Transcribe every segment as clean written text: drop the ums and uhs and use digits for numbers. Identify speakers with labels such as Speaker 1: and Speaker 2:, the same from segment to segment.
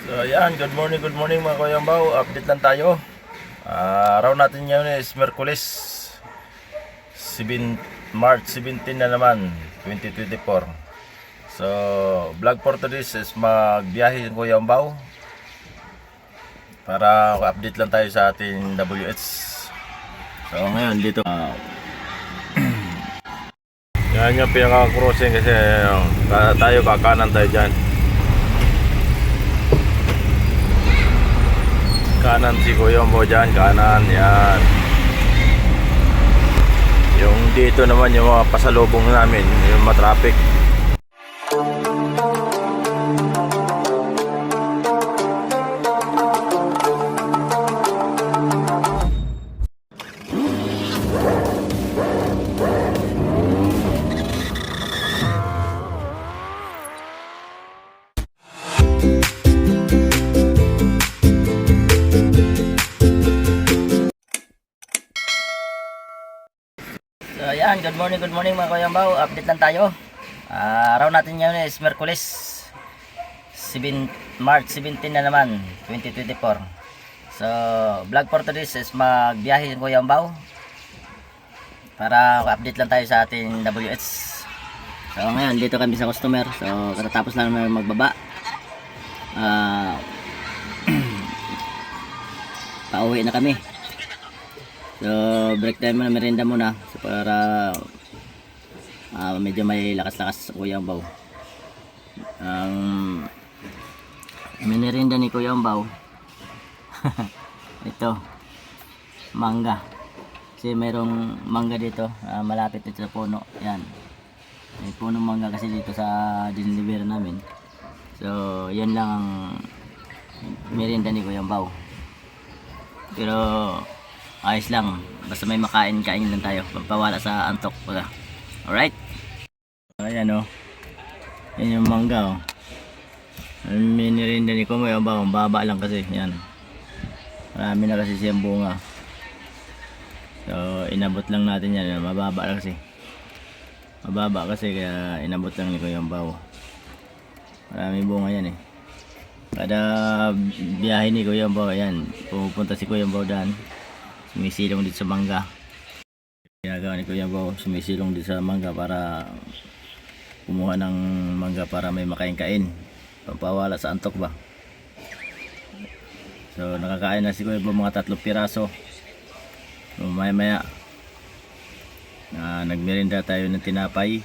Speaker 1: So ayan, good morning mga Kuyambaw. Update lang tayo. Araw natin ngayon is Merkulis March 17 na naman 2024. So vlog for today is magbiyahe ng Kuyambaw para update lang tayo sa ating WH. So ngayon dito yan yung pinaka-crossing kasi tayo kakanan tayo dyan. Kanan si Kuyambaw dyan, kanan, yan. Yung dito naman yung mga pasalubong namin, yung matraffic. So ayan, good morning mga Kuyambaw. Update lang tayo. Araw natin ngayon is Merkulis March 17 na naman 2024. So vlog for today is magbiyahe ng Kuyambaw para update lang tayo sa ating WH. So ngayon dito kami sa customer. So katatapos lang naman magbaba. Pauwi na kami. So break time muna, merienda muna so, para medyo may lakas-lakas sa Kuyambaw. Ang merienda ni Kuyambaw ito, mangga. Kasi mayroong mangga dito, malapit dito sa puno. Yan. May punong mangga kasi dito sa dinilibera namin. So yan lang ang merienda ni Kuyambaw. Pero ayos lang, basta may makain-kain lang tayo, pagpawala sa antok pala. Alright? Ayan o, yan yung mangga o. Minirinda ni Kuyambaw, baba lang kasi, yan. Marami na kasi siyang bunga. So inabot lang natin yan, mababa lang kasi. Mababa kasi kaya inabot lang ni Kuyambaw. Marami bunga yan eh. Kada biyahe ni Kuyambaw, ayan, pupunta si Kuyambaw daan. Sumisilong dito sa mangga. Ginagawa ni Kuyambaw, sumisilong dito sa mangga para kumuha ng mangga para may makain-kain. Pampawala sa antok ba. So nakakain na si Kuyambaw mga 3 piraso. So, maya nagmerienda tayo ng tinapay.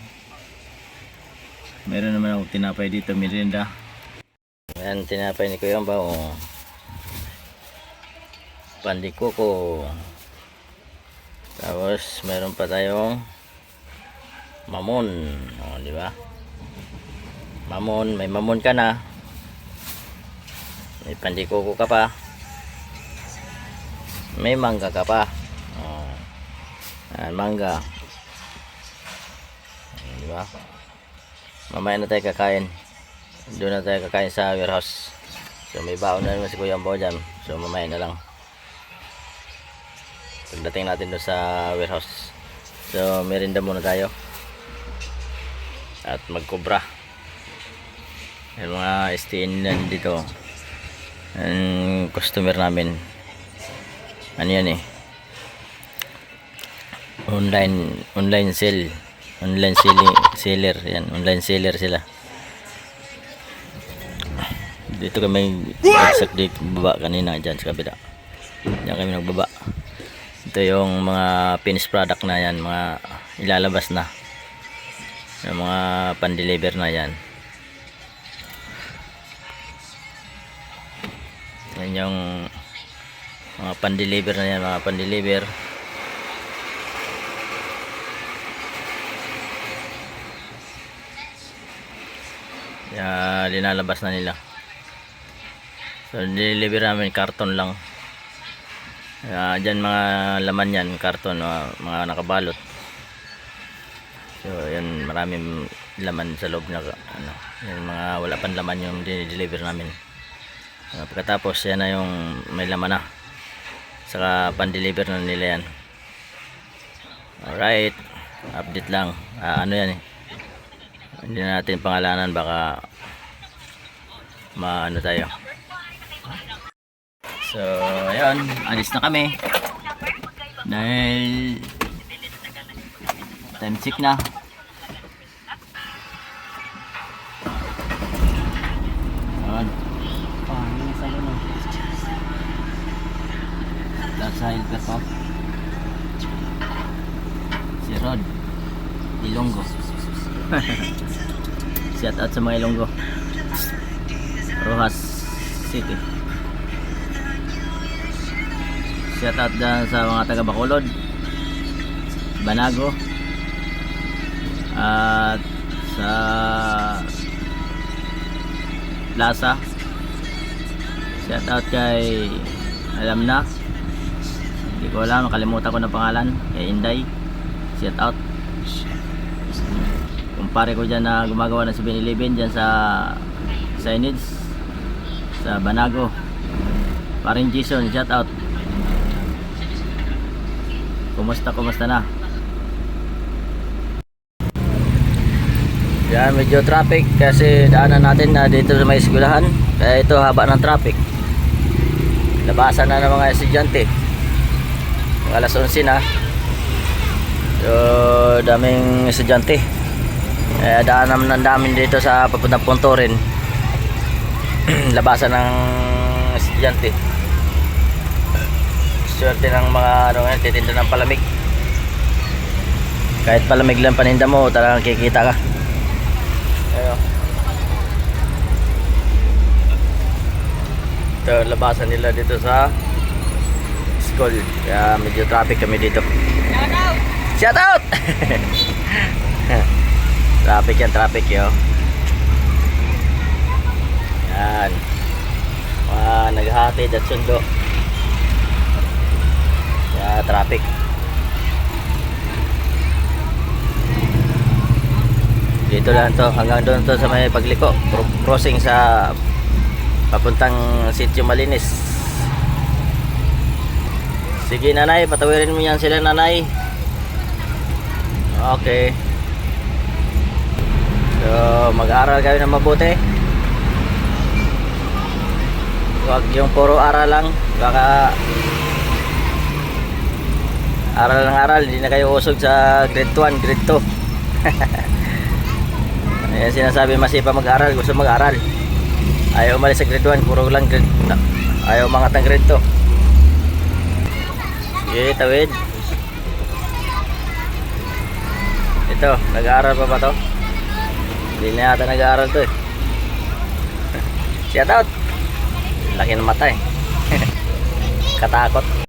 Speaker 1: Meron naman ako tinapay dito, merienda. Ayan, tinapay ni Kuyambaw. Pandikoko. Tapos meron pa tayong mamon, di ba? Mamon, may mamon ka na. May pandikoko ka pa. May mangga ka pa. Mangga. Di ba? Mamaya na tayo kakain. Doon na tayo kakain sa warehouse. So may baon na naman si Kuyambaw dyan. So mamaya na lang pagdating natin doon sa warehouse. So merienda muna tayo at magkobra. Yung mga STN dito, ang customer namin, ano yan eh, online sale, online seller yan, online seller sila. Dito kami bagsak dito baba kanina dyan sa kabila. Diyan kami nagbaba. Ito yung mga finished product na yan, mga ilalabas na, yung mga pan-deliver na yan. Yan yung mga pan-deliver na yan, mga pan-deliver. Linalabas na nila. So deliver namin karton lang. Dyan mga laman yan, karton, mga nakabalot. So yan, maraming laman sa loob na ano, yan, mga wala pang laman yung deliver namin. Pagkatapos yan na yung may laman na, saka pan-deliver na nila yan. Alright, update lang. Ano yan eh, hindi na natin pangalanan, baka maano tayo, So, ayun, alis na kami. Dahil time check na. Ayun.
Speaker 2: Yung sa ano.
Speaker 1: Nasa helper ko. Si Rod Ilonggo. Shout out sa mga Ilonggo. Rojas City. Shout out dyan sa mga taga Bacolod, Banago, at sa Plaza. Shout out kay alam na, hindi ko alam, nakalimutan ko na pangalan, kay Inday. Shout out. Kumpare ko dyan na gumagawa ng 7-Eleven dyan sa signage sa Banago. Paring Jason, shout out. Kumusta na? Yan, medyo traffic kasi daanan natin na dito sa may eskwelahan. Kaya ito haba ng traffic. Labasan na ng mga estudyante. Alas 11 na. So, daming estudyante. Kaya daanan ng damin dito sa papuntang Pontorin. Labasan ng estudyante. Swerte ng mga titinda ng palamig. Kahit palamig lang paninda mo, talagang kikita ka. Ayun. Ito labasan nila dito sa school. Kaya medyo traffic kami dito. Shout out! Traffic yo. Yan. Naghahatid at sundo. Traffic. Dito lang to, hanggang doon to sa may pagliko, crossing sa papuntang Sitio Malinis. Sige nanay, patawirin mo yan sila nanay. Okay. So mag-aaral kayo na mabuti. Huwag yung puro aral lang, baka aral ng aral, hindi na kayo usog sa grade 1, grade 2. Ayan sinasabi, masipa mag-aral, gusto mag-aral. Ayaw umalis sa grade 1, puro lang grade, ayaw umangat ng grade 2. Sige, tawid. Ito, nag-aaral pa ba to? Hindi na yata nag-aaral to eh. Shout out. Laki ng mata eh. Katakot.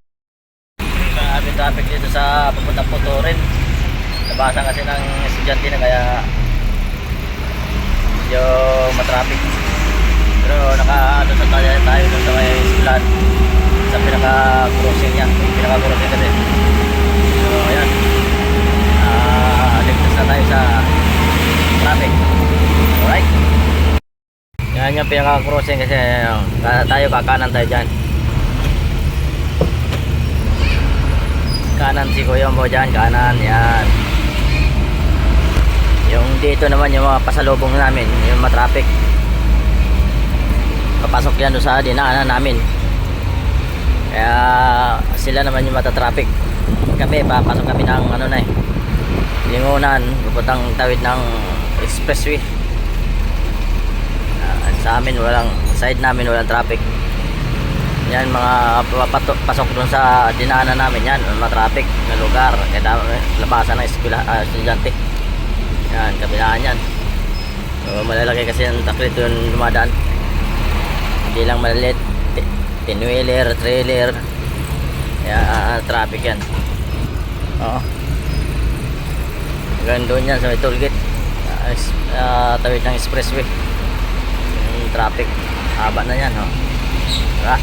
Speaker 1: Marami traffic dito sa papuntang Pontorin. Labasan kasi ng estudyante na kaya medyo matraffic. Pero naka-ano sa tayo doon sa may eskwelahan, sa pinaka-crossing niya. Pinaka-crossing kasi. So ayan, ligtas na tayo sa traffic. Alright. Yan yung pinaka-crossing kasi tayo kakanan tayo dyan. Kanan si Kuya mo dyan, kanan, yan. Yung dito naman yung mga pasalubong namin, yung matraffic. Papasok yan doon sa dinaanan namin. Kaya sila naman yung matatraffic. Kami, papasok kami ng ano na eh, Lingunan, pupuntang tawid ng expressway. Sa amin walang, side namin walang traffic. Yan mga pasok dun sa dinaanan namin, yan matraffic na lugar, kaya labasan ng estudyante. Yan, kabilaan yan. So, malalaki kasi yung taklit yung dumadaan. Hindi lang maliit, 10-wheeler, trailer. Yan, traffic yan. Oo. Hanggang doon yan sa may toll gate, tawid ng expressway. Yung traffic, haba na yan. Diba?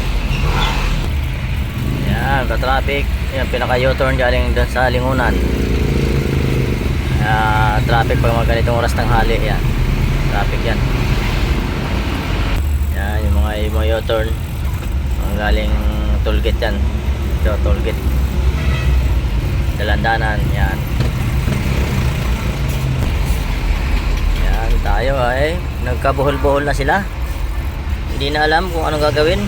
Speaker 1: Yan, ka-traffic. Yan, pinaka-U-turn galing doon sa Lingunan. Traffic pag mga ganitong oras tanghali. Yan, traffic yan. Yan, yung mga U-turn galing tollgate yan. Ito, tollgate. Dalandanan, yan. Yan, tayo ay nagkabuhol-buhol na sila. Hindi na alam kung anong gagawin.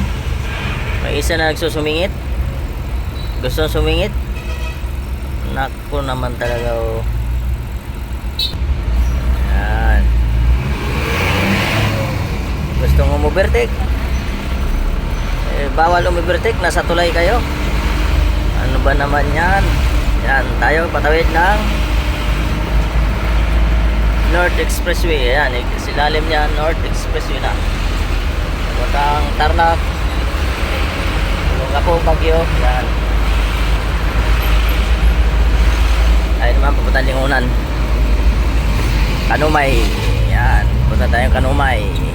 Speaker 1: May isa na nagsusumingit. Gusto sumingit. Naku naman talaga oh. Yan. Gustong umubertek. Bawal umubertek. Nasa tulay kayo. Ano ba naman yan? Yan. Tayo patawid ng North Expressway. Ayan. Silalim niya North Expressway na. Papuntang Tarlac. Ako Bagyo. Yan. Ayun naman papuntang Lingunan. Kanumay. Yan. Punta tayong Kanumay.